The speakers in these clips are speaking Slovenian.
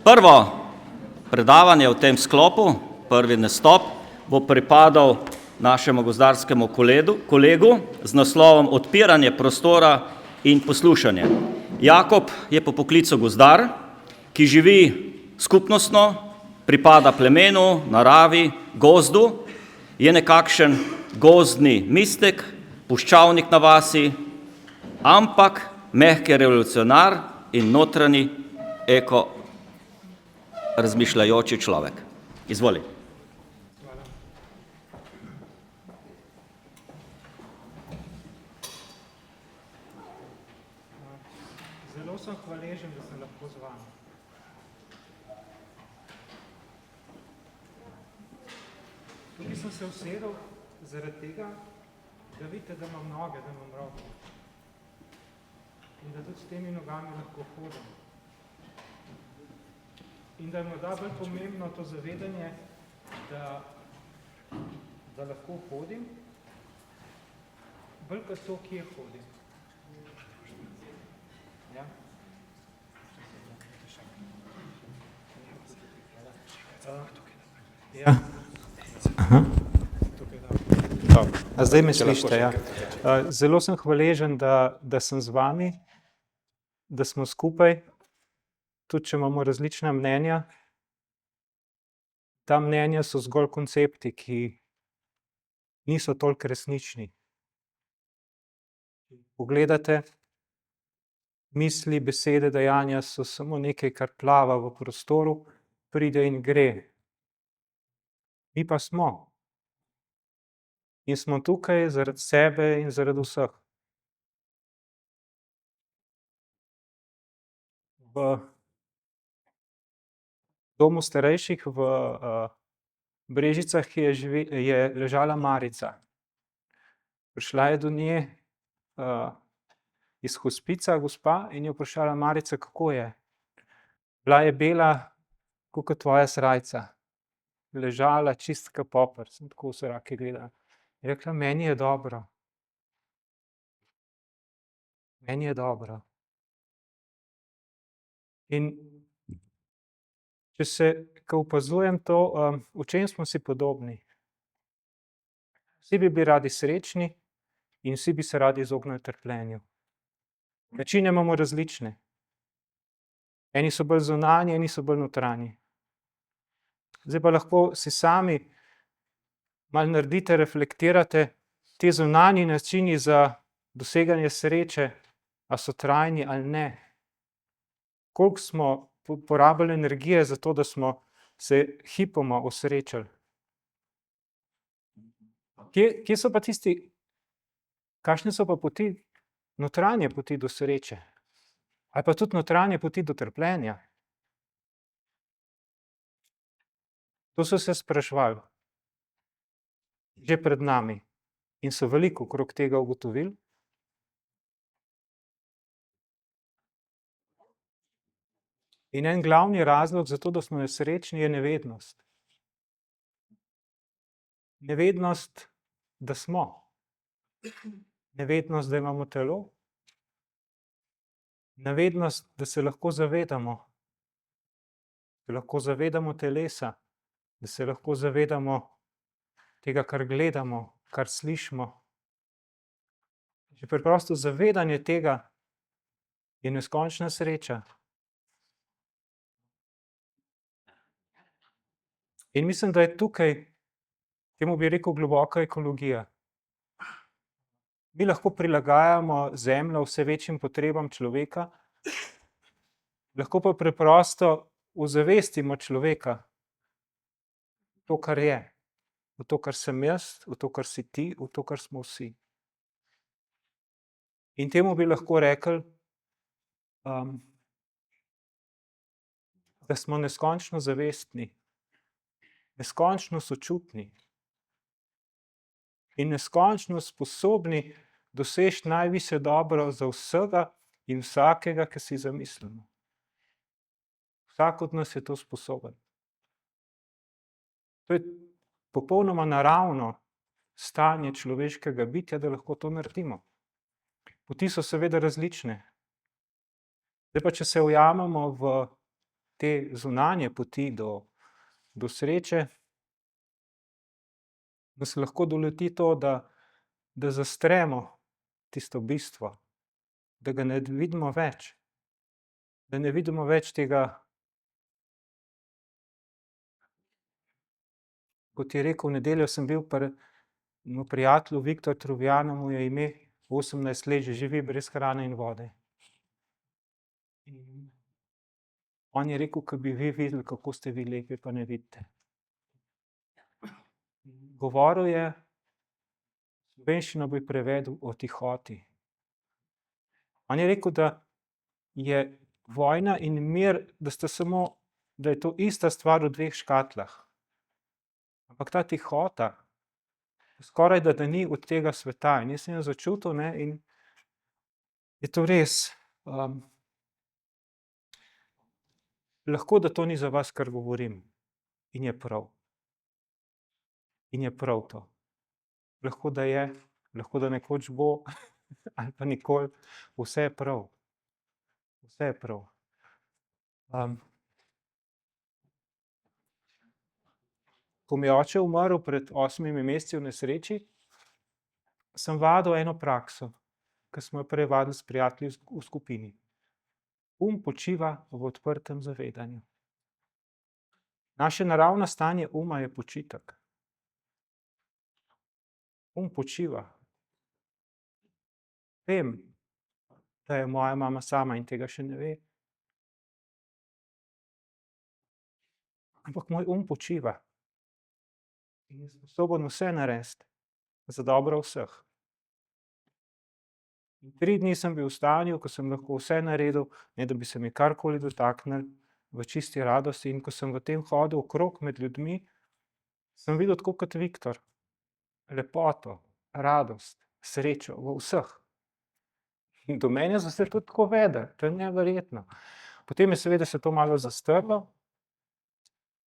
Prvo predavanje v tem sklopu, prvi nastop, bo pripadal našemu gozdarskemu kolegu z naslovom Odpiranje prostora in poslušanje. Jakob je po poklicu gozdar, ki živi skupnostno, pripada plemenu, naravi, gozdu, je nekakšen gozdni mistik, puščavnik na vasi, ampak mehki revolucionar in notranji eko razmišljajoči človek. Izvoli. Zelo sem hvaležen, da sem lahko z vami. Tukaj sem se usedel zaradi tega, da vidite, da imam noge, da imam roke. In da tudi s temi nogami lahko hodim. In da je morda bolj pomembno to zavedanje, da lahko hodim, bolj kot to, kje hodim. Ja? Ja. A zdaj me slišite, ja. Zelo sem hvaležen, da sem z vami, da smo skupaj, tudi če imamo različna mnenja. Ta mnenja so zgolj koncepti, ki niso toliko resnični. Pogledate, misli, besede, dejanja so samo nekaj, kar plava v prostoru, pride in gre. Mi pa smo. In smo tukaj zaradi sebe in zaradi vseh. V domu starejših v Brežicah je ležala Marica. Prišla je do nje iz hospica gospa in je vprašala: Marica, kako je? Bila je bela, kot tvoja srajca. Ležala čist kot poper, sem tako v zrak gledala. Je rekla: meni je dobro. Meni je dobro. In ko opazujem to, v čem smo si podobni? Vsi bi bili radi srečni in vsi bi se radi izognili trpljenju. Načine imamo različne. Eni so bolj zunanji, eni so bolj notranji. Zdaj pa lahko si sami malo naredite, reflektirate, ti zunanji načini za doseganje sreče, a so trajni ali ne. Koliko smo porabili energije za to, da smo se hipoma osrečili. Kje so pa tisti, kakšne so pa poti, notranje poti do sreče? Ali pa tudi notranje poti do trpljenja? To so se spraševali že pred nami in so veliko okrog tega ugotovili. In en glavni razlog za to, da smo nesrečni, je nevednost. Nevednost, da smo. Nevednost, da imamo telo. Nevednost, da se lahko zavedamo. Da lahko zavedamo telesa. Da se lahko zavedamo tega, kar gledamo, kar slišimo. Že preprosto zavedanje tega je neskončna sreča. In mislim, da je tukaj, temu bi rekel, globoka ekologija. Mi lahko prilagajamo zemljo vse večjim potrebam človeka, lahko pa preprosto ozavestimo človeka v to, kar je, v to, kar sem jaz, v to, kar si ti, v to, kar smo vsi. In temu bi lahko rekli, da smo neskončno zavestni, neskončno sočutni in neskončno sposobni doseči najvišje dobro za vsega in vsakega, ki si zamislimo. Vsak od nas je to sposoben. To je popolnoma naravno stanje človeškega bitja, da lahko to naredimo. Poti so seveda različne. Zdaj pa, če se ujamemo v te zunanje poti do sreče, nas lahko doleti to, da zastremo tisto bistvo, da ga ne vidimo več, da ne vidimo več tega, kot je rekel, v nedeljo sem bil pri prijatelju Viktor Truvjanu, mu je ime, 18 let že živi brez hrane in vode. In on je rekel, ko bi vi videli, kako ste vi lepi, pa ne vidite. Govoril je, slovenščino bi prevedel, o tihoti. On je rekel, da je vojna in mir, da je to ista stvar v dveh škatlah. Ampak ta tihota skoraj da ni od tega sveta. In jaz sem jo začutil, ne, in je to res. Lahko, da to ni za vas, kar govorim. In je prav. In je prav to. Lahko, da je, lahko, da nekoč bo, ali pa nikoli. Vse je prav. Vse je prav. Ko mi je oče umrl pred 8 meseci v nesreči, sem vadil eno prakso, ki smo jo prej vadili s prijatelji v skupini. Počiva v odprtem zavedanju. Naše naravno stanje uma je počitek. Počiva. Vem, da je moja mama sama in tega še ne ve. Ampak moj počiva. In je sposoben vse narediti za dobro vseh. In 3 dni sem bil v stanju, ko sem lahko vse naredil, ne da bi se mi karkoli dotaknili, v čisti radosti. In ko sem v tem hodil okrog med ljudmi, sem videl tako kot Viktor, lepoto, radost, srečo v vseh. In do mene so se tudi tako vedeli, to je neverjetno. Potem je seveda se to malo zastrlo,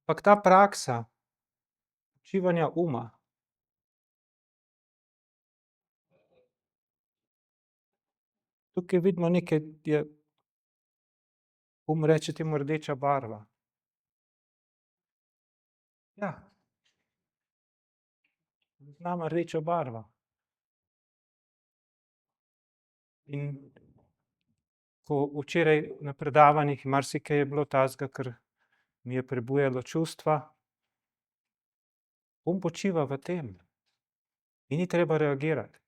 ampak ta praksa počivanja uma, tukaj vidimo nekaj, reče temu rdeča barva. Ja. Znam rdeča barva. In ko včeraj na predavanjih marsikaj je bilo takega, kar mi je prebujalo čustva, počiva v tem. In ni treba reagirati.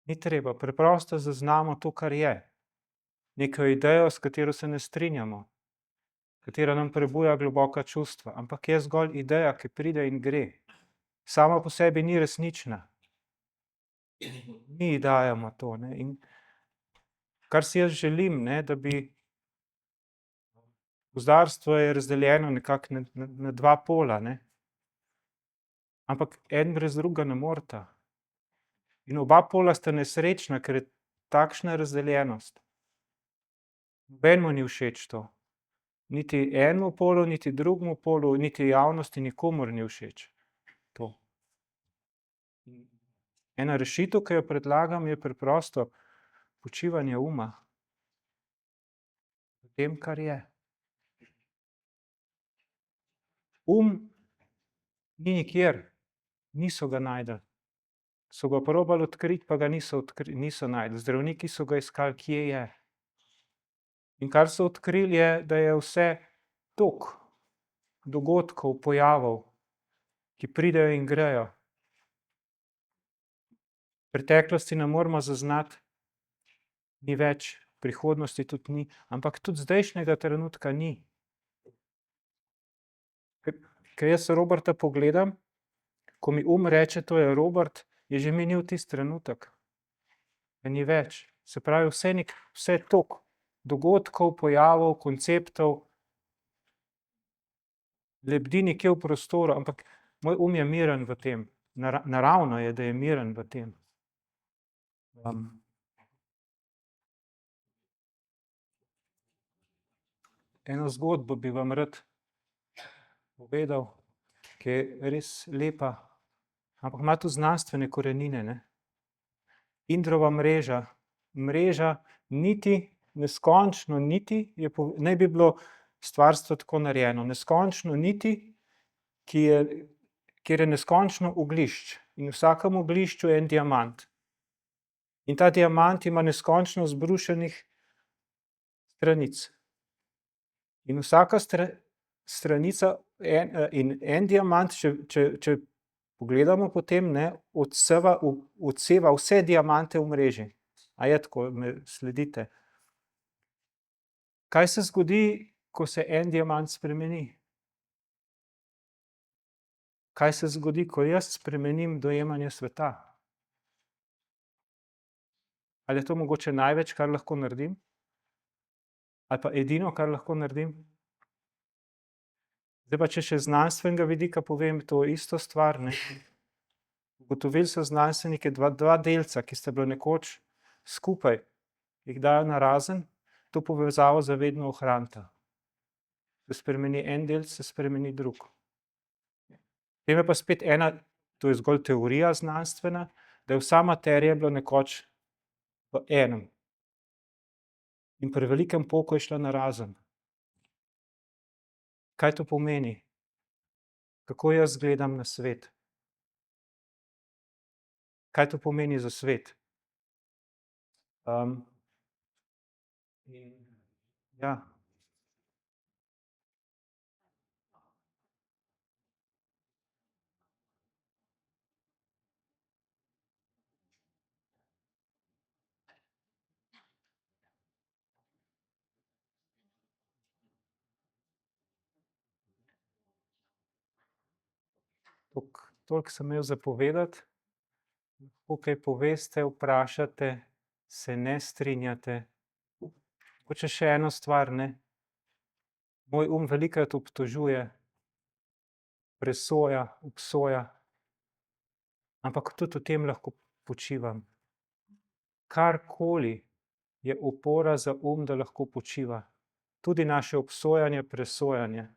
Ni treba, preprosto zaznamo to, kar je. Neko idejo, s katero se ne strinjamo, katera nam prebuja globoka čustva, ampak je zgolj ideja, ki pride in gre. Sama po sebi ni resnična. Mi dajemo to, ne. In kar si jaz želim, ne, da bi, gozdarstvo je razdeljeno nekako na 2 pola, ne. Ampak en brez drugega ne moreta. In oba pola sta nesrečna, ker je takšna razdeljenost. Nobenemu ni všeč to. Niti enemu polu, niti drugemu polu, niti javnosti, nikomur ni všeč to. Ena rešitev, ki jo predlagam, je preprosto počivanje uma v tem, kar je. Ni nikjer, niso ga našli. So ga probali odkriti, pa ga niso našli. Zdravniki so ga iskali, kje je. In kar so odkrili, je, da je vse toliko dogodkov, pojavov, ki pridejo in grejo. Preteklosti ne moremo zaznati, ni več, prihodnosti tudi ni, ampak tudi zdajšnjega trenutka ni. Ko jaz Roberta pogledam, ko mi reče, to je Robert, je že minil tisti trenutek. Ga ni več. Se pravi, vse toliko dogodkov, pojavov, konceptov lebdi nekje v prostoru, ampak moj je miren v tem. Naravno je, da je miren v tem. Eno zgodbo bi vam rad povedal, ki je res lepa, ampak ima tudi znanstvene korenine, ne. Indrova mreža niti, neskončno niti, naj bi bilo stvarstvo tako narejeno. Neskončno niti, kjer je neskončno oglišč. In v vsakem oglišču je en diamant. In ta diamant ima neskončno zbrušenih stranic. In vsaka stranica in en diamant, če pogledamo potem, ne, odseva vse diamante v mreži. A je tako, me sledite? Kaj se zgodi, ko se en diamant spremeni? Kaj se zgodi, ko jaz spremenim dojemanje sveta? Ali je to mogoče največ, kar lahko naredim? Ali pa edino, kar lahko naredim? Zdaj pa, če še z znanstvenega vidika povem to isto stvar, ne. Ugotovili so znanstveniki dva delca, ki sta bila nekoč skupaj, jih dajo narazen, to povezavo zavedno ohranita. Se spremeni en delc, se spremeni drug. Potem je pa spet ena, to je zgolj teorija znanstvena, da je vsa materija bila nekoč v enem. In pri velikem poku je šla narazen. Kaj to pomeni? Kako jaz gledam na svet? Kaj to pomeni za svet? Ja. Toliko sem imel za povedati. Lahko kaj poveste, vprašate, se ne strinjate. Mogoče še eno stvar, ne. Moj velikokrat obtožuje, presoja, obsoja, ampak tudi v tem lahko počivam. Karkoli je opora za da lahko počiva. Tudi naše obsojanje, presojanje.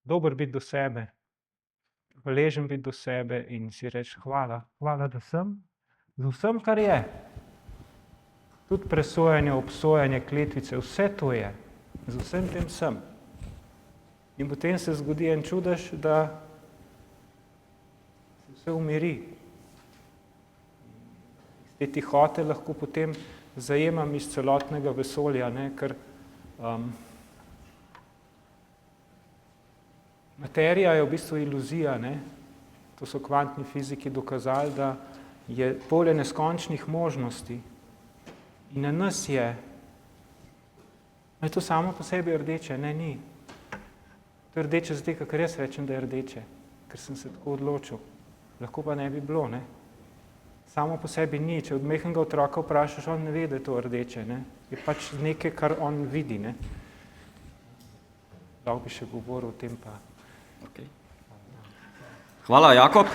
Dober biti do sebe. Hvaležen biti do sebe in si reči hvala, da sem, z vsem, kar je. Tudi presojanje, obsojanje, kletvice, vse to je. Z vsem tem sem. In potem se zgodi en čudež, da se vse umiri. Iz te tihote lahko potem zajemam iz celotnega vesolja, ne, ker materija je v bistvu iluzija, ne. To so kvantni fiziki dokazali, da je polje neskončnih možnosti. In na nas je. Je to samo po sebi rdeče? Ne, ni. To je rdeče zato, ker jaz rečem, da je rdeče, ker sem se tako odločil. Lahko pa ne bi bilo, ne. Samo po sebi ni. Če od majhnega otroka vprašaš, on ne ve, da je to rdeče, ne. Je pač nekaj, kar on vidi, ne. Lahko bi še govoril o tem pa. Okay. Hvala, Jakob.